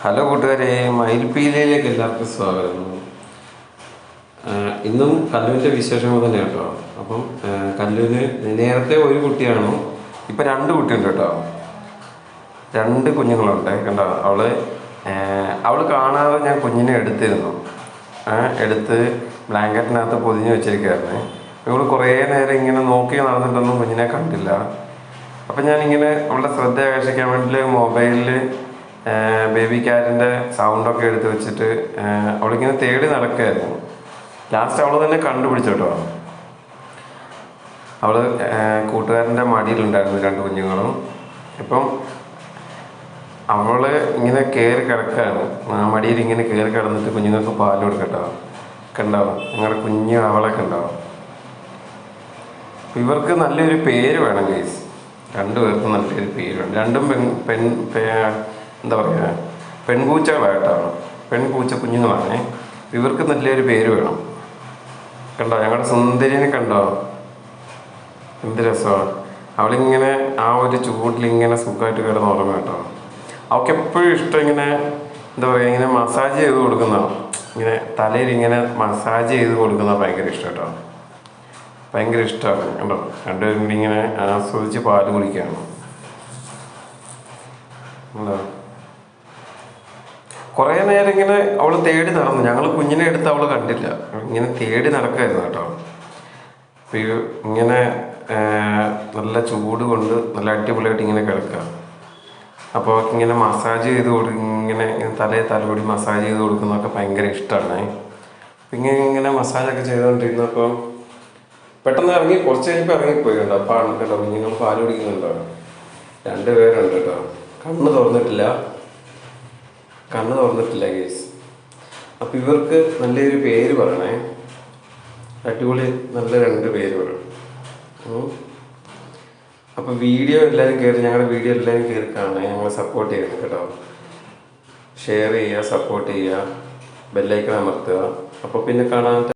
Hello കൂട്ടുകാരെ, മയിൽപീലിയിലേക്ക് എല്ലാവർക്കും സ്വാഗതം. ഇന്നും കല്ലുവിൻ്റെ വിശേഷങ്ങൾ തന്നെ കേട്ടോ. അപ്പം കല്ലുവിന് നേരത്തെ ഒരു കുട്ടിയാണ്, ഇപ്പം രണ്ട് കുട്ടിയുണ്ട് കേട്ടോ. രണ്ട് കുഞ്ഞുങ്ങളുണ്ട് കണ്ടോ. അവള് കാണാതെ ഞാൻ കുഞ്ഞിനെ എടുത്തിരുന്നു. എടുത്ത് ബ്ലാങ്കറ്റിനകത്ത് പൊതിഞ്ഞ് വെച്ചിരിക്കുകയായിരുന്നു. ഇവള് കുറേ നേരം ഇങ്ങനെ നോക്കി നടന്നിട്ടൊന്നും കുഞ്ഞിനെ കണ്ടില്ല. അപ്പം ഞാനിങ്ങനെ അവളുടെ ശ്രദ്ധ ആകർഷിക്കാൻ വേണ്ടി മൊബൈലിൽ ബേബി ക്യാറ്റിൻ്റെ സൗണ്ടൊക്കെ എടുത്ത് വെച്ചിട്ട് അവളിങ്ങനെ തേടി നടക്കുകയായിരുന്നു. ലാസ്റ്റ് അവൾ തന്നെ കണ്ടുപിടിച്ചു കേട്ടോ. അവൾ കൂട്ടുകാരൻ്റെ മടിയിലുണ്ടായിരുന്നു രണ്ട് കുഞ്ഞുങ്ങളും. ഇപ്പം അവൾ ഇങ്ങനെ കയറി കിടക്കുകയാണ്. മടിയിൽ ഇങ്ങനെ കയറി കിടന്നിട്ട് കുഞ്ഞുങ്ങൾക്ക് പാൽ കൊടുക്കട്ടോ. ഉണ്ടാവും നിങ്ങളുടെ കുഞ്ഞ് അവളൊക്കെ ഉണ്ടാവും. ഇവർക്ക് നല്ലൊരു പേര് വേണം ഗൈസ്. രണ്ടുപേർക്കും നല്ലൊരു പേര് വേണം. രണ്ടും എന്താ പറയുക, പെൺപൂച്ചകളായിട്ടാണ്, പെൺപൂച്ച കുഞ്ഞുങ്ങളാണ്. ഇവർക്ക് നല്ലൊരു പേര് വേണം. കണ്ടോ ഞങ്ങളുടെ സുന്ദരിനെ കണ്ടോ, എന്ത് രസമാണ്. അവളിങ്ങനെ ആ ഒരു ചൂടിലിങ്ങനെ സുഖമായിട്ട് കിടന്ന് ഉറങ്ങും കേട്ടോ. അവൾക്ക് എപ്പോഴും ഇഷ്ടം ഇങ്ങനെ എന്താ പറയുക, ഇങ്ങനെ മസാജ് ചെയ്ത് കൊടുക്കുന്നതാണ്. ഇങ്ങനെ തലയിൽ ഇങ്ങനെ മസാജ് ചെയ്ത് കൊടുക്കുന്നത് ഭയങ്കര ഇഷ്ടം കേട്ടോ. ഭയങ്കര ഇഷ്ടമാണ് കണ്ടോ. രണ്ടുപേരും ഇങ്ങനെ ആസ്വദിച്ച് പാല് കുടിക്കുകയാണ്. എന്താ കുറേ നേരം ഇങ്ങനെ അവൾ തേടി നടന്നു. ഞങ്ങൾ കുഞ്ഞിനെ എടുത്ത് അവൾ കണ്ടില്ല. ഇങ്ങനെ തേടി നടക്കുമായിരുന്നു കേട്ടോ. ഇങ്ങനെ നല്ല ചൂട് കൊണ്ട് നല്ല അടിപൊളിയായിട്ട് ഇങ്ങനെ കിടക്കുക. അപ്പോൾ ഇങ്ങനെ മസാജ് ചെയ്ത് ഇങ്ങനെ തലയോടി മസാജ് ചെയ്ത് കൊടുക്കുന്നതൊക്കെ ഭയങ്കര ഇഷ്ടമാണ്. ഇങ്ങനെ മസാജൊക്കെ ചെയ്തുകൊണ്ടിരുന്നപ്പോൾ പെട്ടെന്ന് കുറച്ച് കഴിഞ്ഞപ്പോൾ ഇറങ്ങിപ്പോയി കേട്ടോ. അപ്പം കേട്ടോ കുഞ്ഞുങ്ങൾ പാല് കുടിക്കുന്നുണ്ടോ. രണ്ടുപേരുണ്ട് കേട്ടോ. കണ്ണ് തുറന്നിട്ടില്ല കേസ്. അപ്പം ഇവർക്ക് നല്ലൊരു പേര് പറയണേ. അടിപൊളി നല്ല രണ്ട് പേര് പറയണം. അപ്പം ഞങ്ങളുടെ വീഡിയോ എല്ലാവരും കയറി കാണുക, ഞങ്ങളെ സപ്പോർട്ട് ചെയ്യണം കേട്ടോ. ഷെയർ ചെയ്യുക, സപ്പോർട്ട് ചെയ്യുക, ബെല്ലൈക്കൺ അമർത്തുക. അപ്പോൾ പിന്നെ കാണാൻ